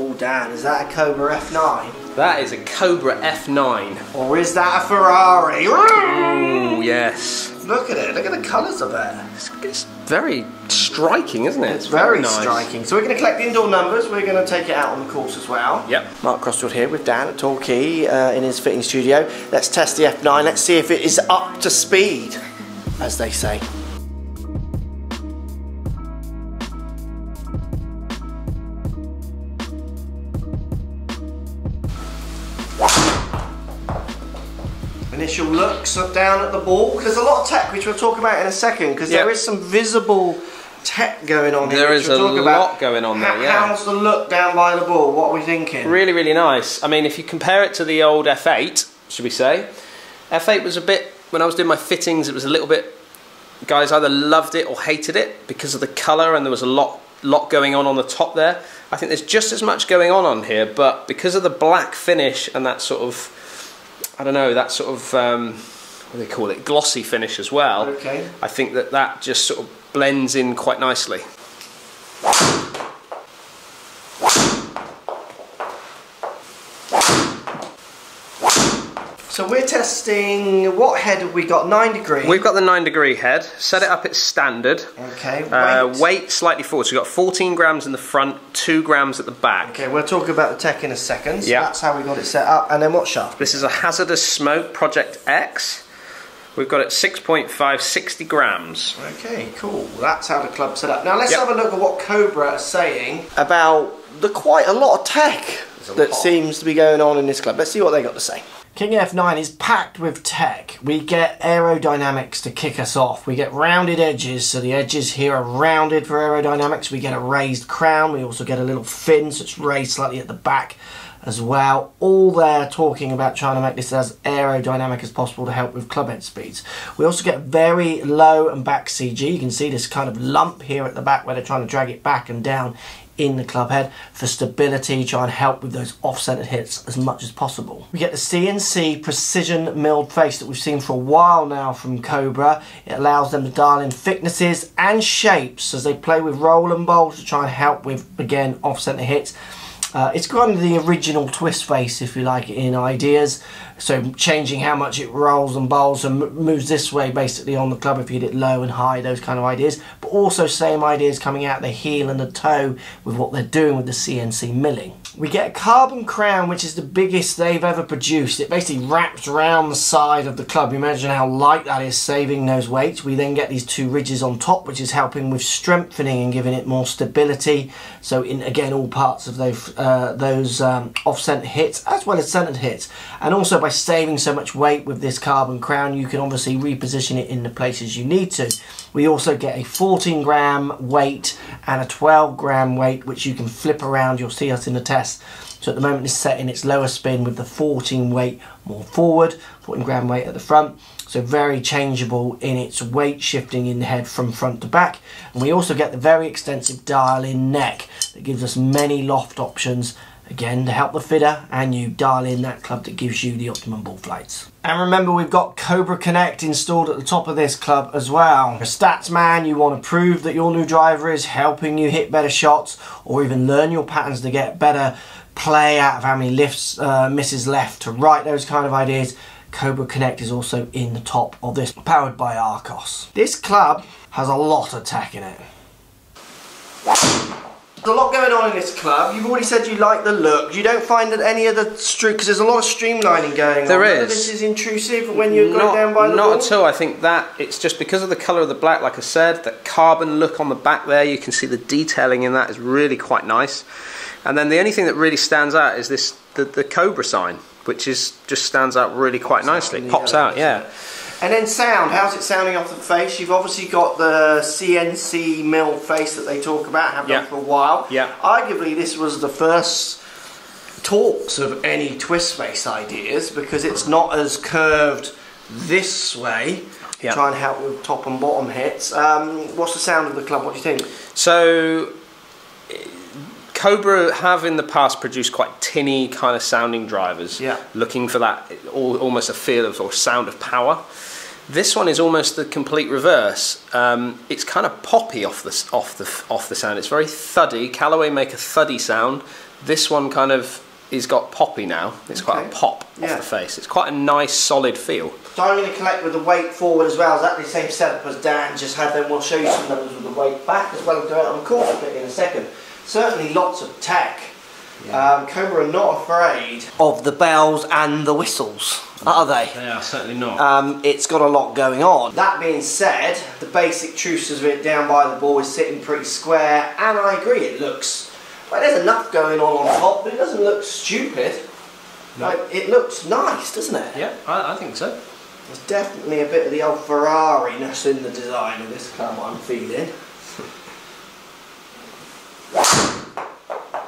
Oh, Dan, is that a Cobra F9? That is a Cobra F9. Or is that a Ferrari? Oh, yes. Look at it, look at the colours of it. It's very striking, isn't it? It's very nice. striking. So we're going to collect the indoor numbers, we're going to take it out on the course as well. Yep. Mark Crossfield here with Dan at Torquay in his fitting studio. Let's test the F9, let's see if it is up to speed, as they say. Initial looks down at the ball. There's a lot of tech which we'll talk about in a second, because there is some visible tech going on here. There is a lot going on there, yeah. How's the look down by the ball? What are we thinking? Really, really nice. I mean, if you compare it to the old F8, should we say, F8 was a bit, when I was doing my fittings, it was a little bit, guys either loved it or hated it because of the colour, and there was a lot going on the top there. I think there's just as much going on here, but because of the black finish and that sort of, I don't know, that sort of, what do they call it, glossy finish as well. Okay. I think that just sort of blends in quite nicely. So we're testing, what head have we got? 9 degree? We've got the 9-degree head. Set it up at standard. Okay, weight slightly forward. So we've got 14 grams in the front, 2 grams at the back. Okay, we'll talk about the tech in a second. So yeah. That's how we got it set up. And then what shaft? This is a Hazardous Smoke Project X. We've got it 6.5, 60 grams. Okay, cool. That's how the club's set up. Now let's have a look at what Cobra are saying about the quite a lot of tech that seems to be going on in this club. Let's see what they got to say. King F9 is packed with tech. We get aerodynamics to kick us off. We get rounded edges, so the edges here are rounded for aerodynamics. We get a raised crown. We also get a little fin, so it's raised slightly at the back as well. All there talking about trying to make this as aerodynamic as possible to help with club head speeds. We also get very low and back CG. You can see this kind of lump here at the back where they're trying to drag it back and down in the club head for stability, try and help with those off-centered hits as much as possible. We get the CNC precision milled face that we've seen for a while now from Cobra. It allows them to dial in thicknesses and shapes as they play with roll and bowl to try and help with, again, off-center hits. It's kind of the original twist face, if you like, in ideas. So changing how much it rolls and bowls and moves this way basically on the club if you hit it low and high, those kind of ideas. But also same ideas coming out the heel and the toe with what they're doing with the CNC milling. We get a carbon crown, which is the biggest they've ever produced. It basically wraps around the side of the club. You imagine how light that is, saving those weights. We then get these 2 ridges on top, which is helping with strengthening and giving it more stability. So in, again, all parts of those off-centre hits as well as centred hits. And also by saving so much weight with this carbon crown, you can obviously reposition it in the places you need to. We also get a 14 gram weight and a 12 gram weight, which you can flip around. You'll see us in the test. So at the moment it's set in its lower spin with the 14 weight more forward, 14 gram weight at the front. So very changeable in its weight shifting in the head from front to back. And we also get the very extensive dial-in neck that gives us many loft options, again to help the fitter and you dial in that club that gives you the optimum ball flights. And remember, we've got Cobra Connect installed at the top of this club as well. A stats man, you want to prove that your new driver is helping you hit better shots or even learn your patterns to get better play out of how many lifts, misses left to right, those kind of ideas. Cobra Connect is also in the top of this, powered by Arcos. This club has a lot of tech in it. There's a lot going on in this club. You've already said you like the look. You don't find that any of the because there's a lot of streamlining going on. There is. This is intrusive when you're going down by the ball? Not at all. I think that it's just because of the colour of the black, like I said, that carbon look on the back there. You can see the detailing in that is really quite nice. And then the only thing that really stands out is this the Cobra sign, which is just stands out really quite nicely. Pops out, yeah. And then sound, how's it sounding off the face? You've obviously got the CNC mill face that they talk about, have done for a while. Yeah. Arguably this was the first talks of any twist face ideas because it's not as curved this way. Yeah. Try and help with top and bottom hits. What's the sound of the club? What do you think? So Cobra have in the past produced quite tinny kind of sounding drivers, looking for that almost a feel of or sound of power. This one is almost the complete reverse. It's kind of poppy off the sound. It's very thuddy. Callaway make a thuddy sound. This one kind of is got poppy now. It's quite a pop off the face. It's quite a nice solid feel. So I'm going to collect with the weight forward as well. Exactly the same setup as Dan just had. Then we'll show you some numbers with the weight back as well as do it on the course a bit in a second. Certainly lots of tech. Yeah. Cobra are not afraid of the bells and the whistles, are they? They are certainly not. It's got a lot going on. That being said, the basic truces of it down by the ball is sitting pretty square, and I agree, it looks, well, there's enough going on top, but it doesn't look stupid. No. Like, it looks nice, doesn't it? Yeah, I think so. There's definitely a bit of the old Ferrari-ness in the design of this car, I'm feeling.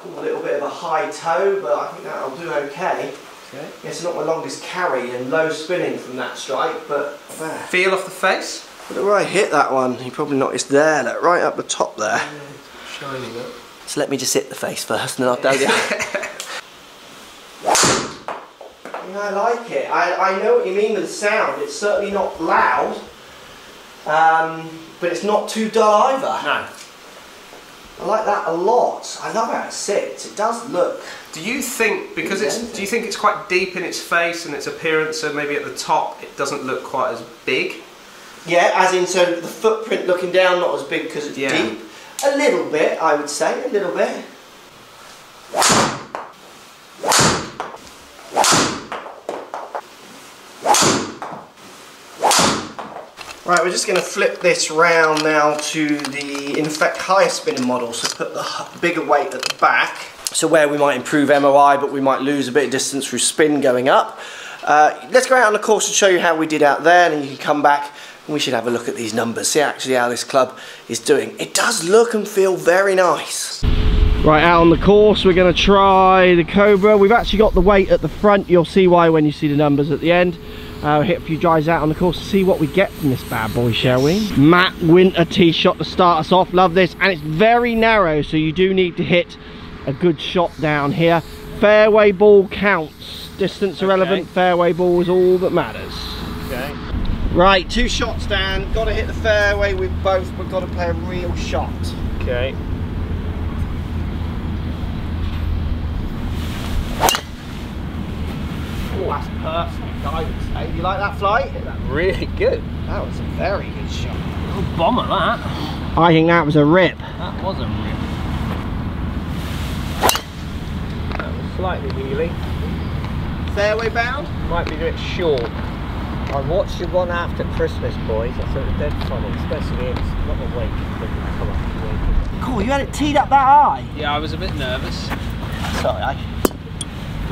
A little bit of a high toe, but I think that'll do okay. It's not my longest carry and low spinning from that strike, but feel off the face. But where I hit that one, you probably noticed there, look, right up the top there. Yeah, shiny look. So let me just hit the face first, and then I'll tell you. Yeah, I like it. I know what you mean with the sound. It's certainly not loud, but it's not too dull either. No. I like that a lot. I love how it sits. It does look. Do you think because it's? Do you think it's quite deep in its face and its appearance, so maybe at the top it doesn't look quite as big? Yeah, as in so the footprint looking down not as big because it's deep. A little bit, I would say, a little bit. Right, we're just going to flip this round now to the, in effect, higher spinning model. So put the bigger weight at the back. So where we might improve MOI, but we might lose a bit of distance through spin going up. Let's go out on the course and show you how we did out there, and then you can come back and we should have a look at these numbers. See actually how this club is doing. It does look and feel very nice. Right, out on the course, we're going to try the Cobra. We've actually got the weight at the front. You'll see why when you see the numbers at the end. Hit a few drives out on the course to see what we get from this bad boy, shall we? Matte Winter tee shot to start us off. Love this, and it's very narrow, so you do need to hit a good shot down here. Fairway ball counts. Distance irrelevant. Fairway ball is all that matters. Okay. Right, 2 shots down. Got to hit the fairway with both. We've got to play a real shot. Okay. Oh, that's perfect. I would say. You like that flight? Really good. That was a very good shot. Little bomber that. I think that was a rip. That was a rip. That was slightly wheelie. Fairway bound? Might be a bit short. I watched your one after Christmas, boys. I thought it was dead funny, especially it's not the weight. Come on, cool, you had it teed up that high? Yeah, I was a bit nervous. Sorry, I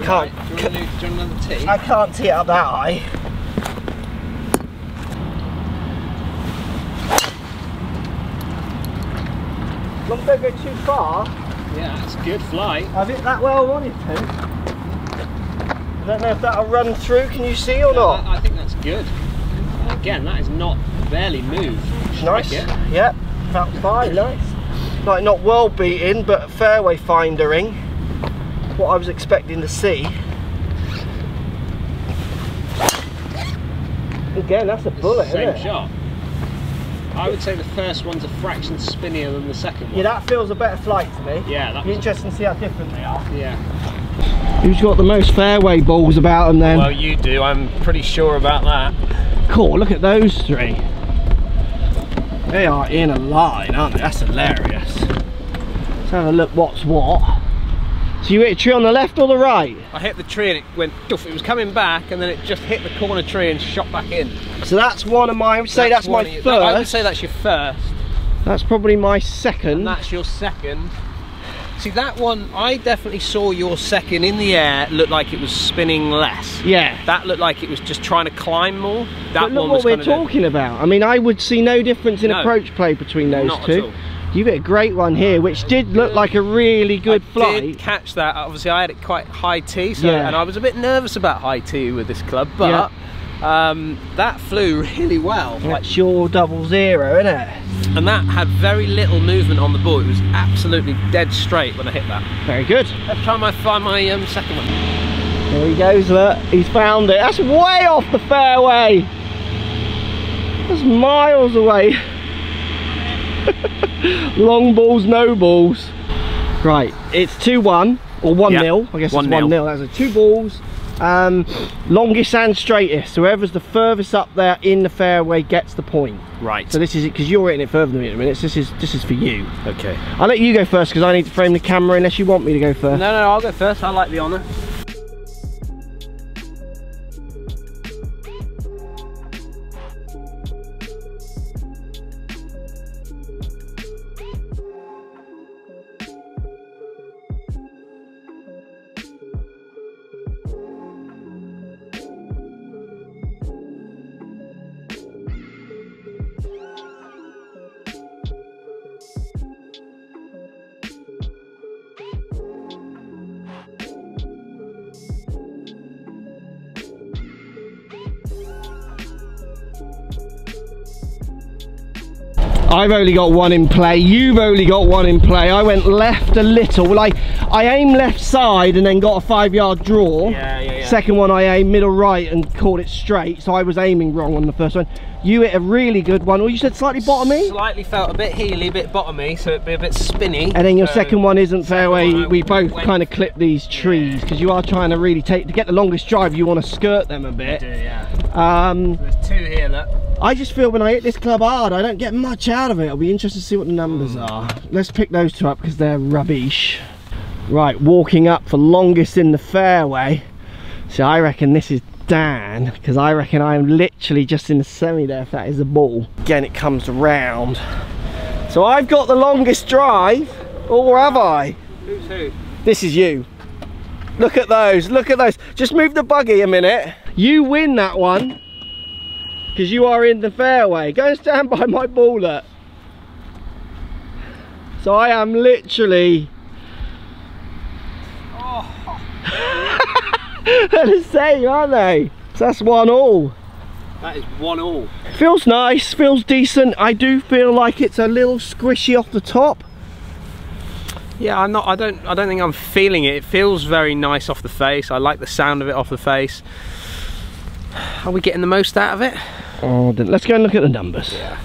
can't. Do you want another tee? I can't tee it up that high. Don't go too far. Yeah, that's a good flight. I've hit that where I wanted to. I don't know if that'll run through, can you see or not? I think that's good. Again, that is not barely moved. Nice. Yep, felt fine. Nice. Like not world beating, but fairway findering. What I was expecting to see. Again, that's a bullet, isn't it? Same shot. I would say the first one's a fraction spinnier than the second one. Yeah, that feels a better flight to me. Yeah, that's interesting to see how different they are. Yeah. Who's got the most fairway balls about them then? Well, you do. I'm pretty sure about that. Cool, look at those 3. They are in a line, aren't they? That's hilarious. Let's have a look what's what. So you hit a tree on the left or the right? I hit the tree and it went doof. It was coming back and then it just hit the corner tree and shot back in. So that's one of mine. I would say that's my first. I would say that's your first. That's probably my second. And that's your second. See, that one, I definitely saw your second in the air look like it was spinning less. Yeah. That looked like it was just trying to climb more. That but look what we're talking about. I mean, I would see no difference in approach play between those not two. At all. You hit a great one here, which did look like a really good flight. I did catch that. Obviously, I had it quite high tee, so, and I was a bit nervous about high tee with this club, but that flew really well. That's your 00, isn't it? And that had very little movement on the ball. It was absolutely dead straight when I hit that. Very good. Let's try my find my second one. There he goes, look. He's found it. That's way off the fairway. That's miles away. Long balls, no balls. Right, it's 2-1 or 1-0. I guess it's 1-0. That's 2 balls. Longest and straightest. So whoever's the furthest up there in the fairway gets the point. Right. So this is it, because you're hitting it further than me in a minute. So this is for you. Okay. I'll let you go first because I need to frame the camera unless you want me to go first. No, I'll go first. I like the honour. I've only got 1 in play, you've only got 1 in play. I went left a little. Well, I aimed left side and then got a 5-yard draw. Yeah. Second one I aimed middle right and caught it straight, so I was aiming wrong on the first one. You hit a really good one. Well, you said slightly bottomy? Slightly felt a bit heely, a bit bottomy, so it'd be a bit spinny. And then your second one isn't fairway. We both kind of clip these trees because you are trying to really to get the longest drive, you want to skirt them a bit. I do, yeah. There's 2 here, look. I just feel when I hit this club hard, I don't get much out of it. I'll be interested to see what the numbers are. Let's pick those 2 up because they're rubbish. Right, walking up for longest in the fairway. So I reckon this is Dan, because I reckon I'm literally just in the semi there if that is the ball. Again, it comes round. So I've got the longest drive, or have I? Who's who? This is you. Look at those, look at those. Just move the buggy a minute. You win that one, because you are in the fairway. Go and stand by my baller. So I am literally... They're the same, aren't they? So that's 1-all. That is 1-all. Feels nice, feels decent. I do feel like it's a little squishy off the top. Yeah, I don't think I'm feeling it. It feels very nice off the face. I like the sound of it off the face. Are we getting the most out of it? Oh, let's go and look at the numbers. Yeah.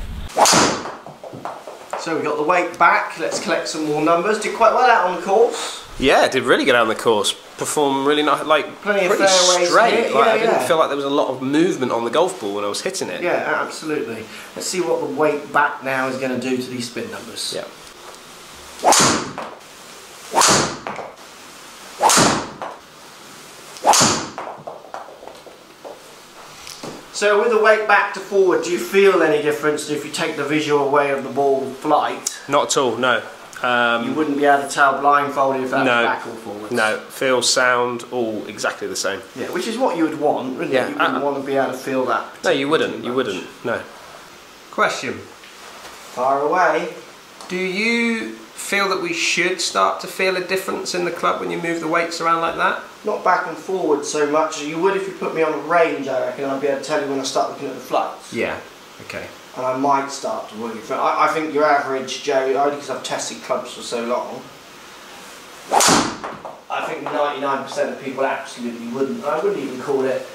So we got the weight back. Let's collect some more numbers. Did quite well out on the course. Yeah, did really good out on the course. Performed really nice, like plenty pretty of fairways straight. here. Like, I didn't feel like there was a lot of movement on the golf ball when I was hitting it. Yeah, absolutely. Let's see what the weight back now is going to do to these spin numbers. Yeah. So with the weight back to forward, do you feel any difference if you take the visual away of the ball flight? Not at all, no. You wouldn't be able to tell blindfolded if that was back or forward? No, feel, sound, all exactly the same. Yeah, which is what you would want, wouldn't it? You wouldn't want to be able to feel that. No, you wouldn't, no. Question. Far away. Do you feel that we should start to feel a difference in the club when you move the weights around like that? Not back and forward so much as you would if you put me on a range, I reckon. I'd be able to tell you when I start looking at the flights. Yeah, okay. And I might start to worry. I think your average Joe, only because I've tested clubs for so long, I think 99% of people absolutely wouldn't. I wouldn't even call it,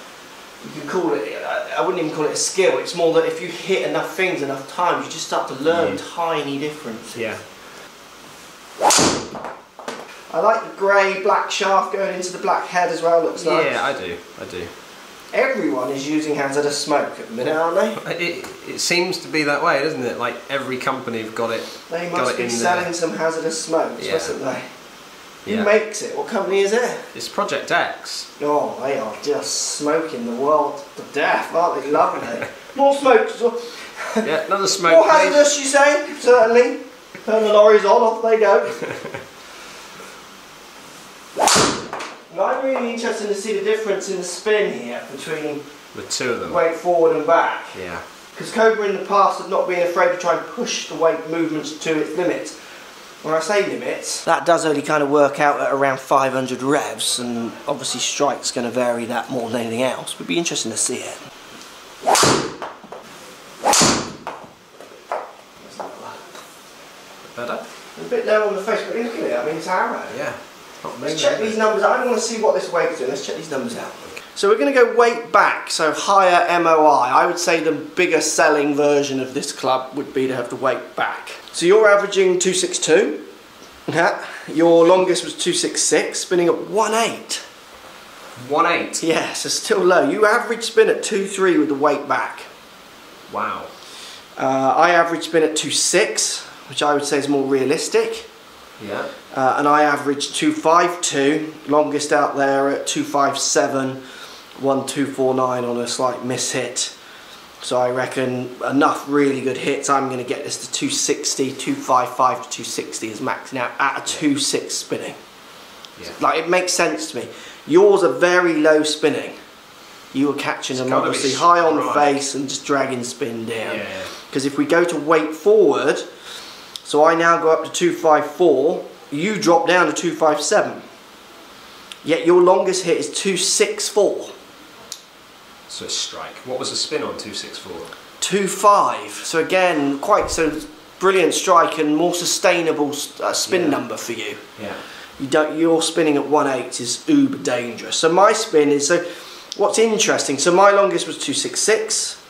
you can call it, I wouldn't even call it a skill. It's more that if you hit enough things enough times, you just start to learn tiny differences. Yeah. I like the grey black shaft going into the black head as well, looks nice. Yeah, I do. Everyone is using hazardous smoke at the minute, aren't they? It seems to be that way, doesn't it? Like every company have got it. They must be selling some hazardous smokes, mustn't they? Who makes it? What company is it? It's Project X. Oh, they are just smoking the world to death, aren't they? Loving it. More smoke. Yeah, another smoke. More hazardous, you say? Certainly. Turn the lorries on, off they go. I'm really interested to see the difference in the spin here between the 2 of them. Weight forward and back. Yeah. Because Cobra in the past have not been afraid to try and push the weight movements to its limits. When I say limits, that does only kind of work out at around 500 revs, and obviously strike's going to vary that more than anything else. It'd be interesting to see it. Better? A bit low on the face, but look at it. I mean, it's arrow. Yeah. Let's check these numbers out. I want to see what this weight's doing. Let's check these numbers out. So we're going to go weight back, so higher MOI. I would say the bigger selling version of this club would be to have the weight back. So you're averaging 262. Yeah. Your longest was 266, spinning at 1.8. 1.8? Yeah, so still low. You average spin at 2.3 with the weight back. Wow. I average spin at 2.6, which I would say is more realistic. Yeah. And I average 2.52, longest out there at 2.57, 1.249 on a slight miss hit. So I reckon enough really good hits. I'm going to get this to 260, 255 to 260 is maxing out at a 2.6 spinning. Yeah. Like, it makes sense to me. Yours are very low spinning. You were catching them obviously high on the face and just dragging spin down. Because if we go to weight forward, so I now go up to 254, you drop down to 257. Yet your longest hit is 264. So a strike. What was the spin on 264? 2.5. So again, quite so brilliant strike and more sustainable spin number for you. Yeah. You're spinning at 1.8 is uber dangerous. So my spin is, so what's interesting, so my longest was 266.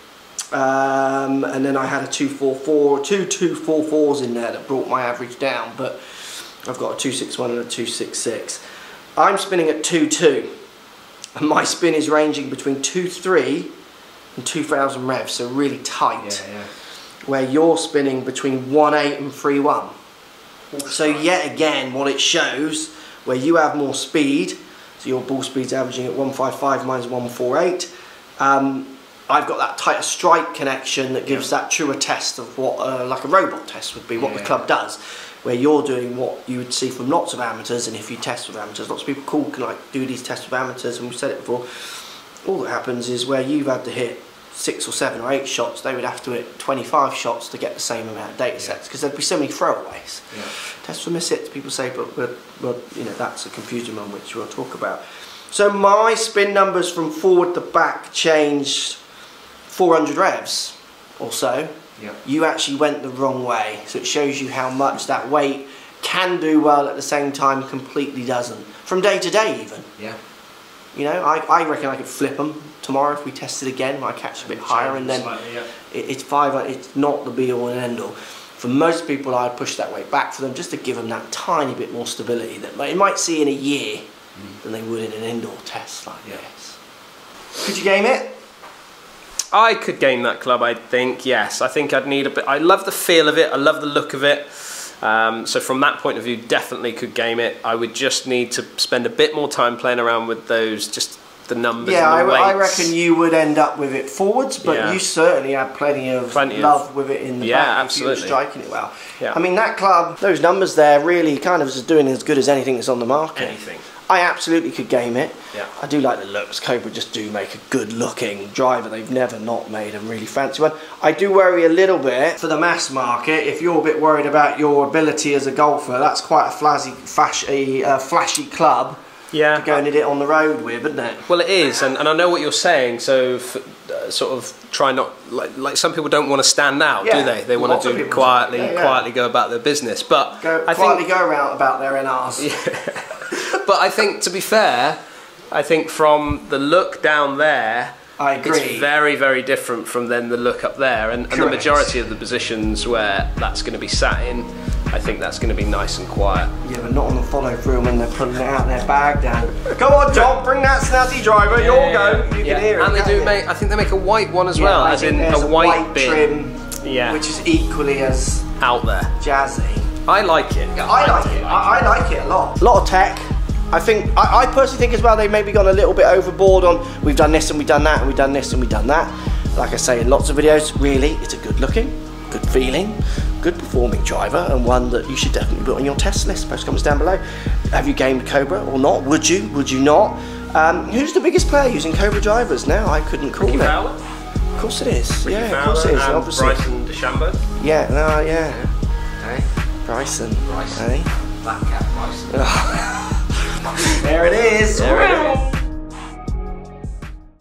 And then I had a 244, two 244s in there that brought my average down, but I've got a 261 and a 266. I'm spinning at 2.2, and my spin is ranging between 2.3 and 2,000 revs, so really tight. Yeah. Where you're spinning between 1.8 and 3.1. So yet again, what it shows, where you have more speed, so your ball speed's averaging at 155, mine's 148. I've got that tighter strike connection that gives that truer test of what like a robot test would be, what the club does, where you're doing what you would see from lots of amateurs. And if you test with amateurs, lots of people can like do these tests with amateurs, and we've said it before, all that happens is where you've had to hit 6 or 7 or 8 shots, they would have to hit 25 shots to get the same amount of data sets, because there'd be so many throwaways. Test for miss hits, people say, but you know, that's a confusing one which we'll talk about. So my spin numbers from forward to back changed 400 revs or so. You actually went the wrong way, so it shows you how much that weight can do well at the same time completely doesn't, from day to day even. You know, I reckon I could flip them tomorrow if we tested again. I catch a bit higher, and then it's 5. It's not the be all and end all. For most people, I'd push that weight back for them just to give them that tiny bit more stability that they might see in a year than they would in an indoor test like this. Could you game it? I could game that club, I think, yes. I think I'd need a bit. I love the feel of it, I love the look of it. So from that point of view, definitely could game it. I would just need to spend a bit more time playing around with those, just the numbers and the weights. I reckon you would end up with it forwards, but you certainly had plenty of love with it in the back if you were striking it well. I mean, that club, those numbers there really kind of is doing as good as anything that's on the market. I absolutely could game it. I do like the looks. Cobra just do make a good looking driver. They've never not made a really fancy one. I do worry a little bit for the mass market. If you're a bit worried about your ability as a golfer, that's quite a flashy club to go and hit it on the road with, isn't it? Well, it is, and I know what you're saying. So sort of try not, like some people don't want to stand out, do they? They want to do quietly go about their business. But I quietly go around about their NRs. But I think, to be fair, I think from the look down there, I agree. It's very, very different from then the look up there, and the majority of the positions where that's going to be sat in, I think that's going to be nice and quiet. Yeah, but not on the follow through when they're pulling it out their bag down. Come on, John, bring that snazzy driver. You'll go. You can hear it. And they do make. I think they make a white one as well, as in a white bit, trim, which is equally as out there jazzy. I like it. Yeah, I like it a lot. A lot of tech. I personally think as well they've maybe gone a little bit overboard on we've done this and we've done that and we've done this and we've done that. Like I say in lots of videos, really it's a good looking, good feeling, good performing driver, and one that you should definitely put on your test list. Post comments down below. Have you gamed Cobra or not? Would you? Would you not? Who's the biggest player using Cobra drivers now? I couldn't call it. Of course it is. Of course it is. Obviously. Bryson DeChambeau. Hey? Bryson. Hey? Black Cat Bryson. There it is.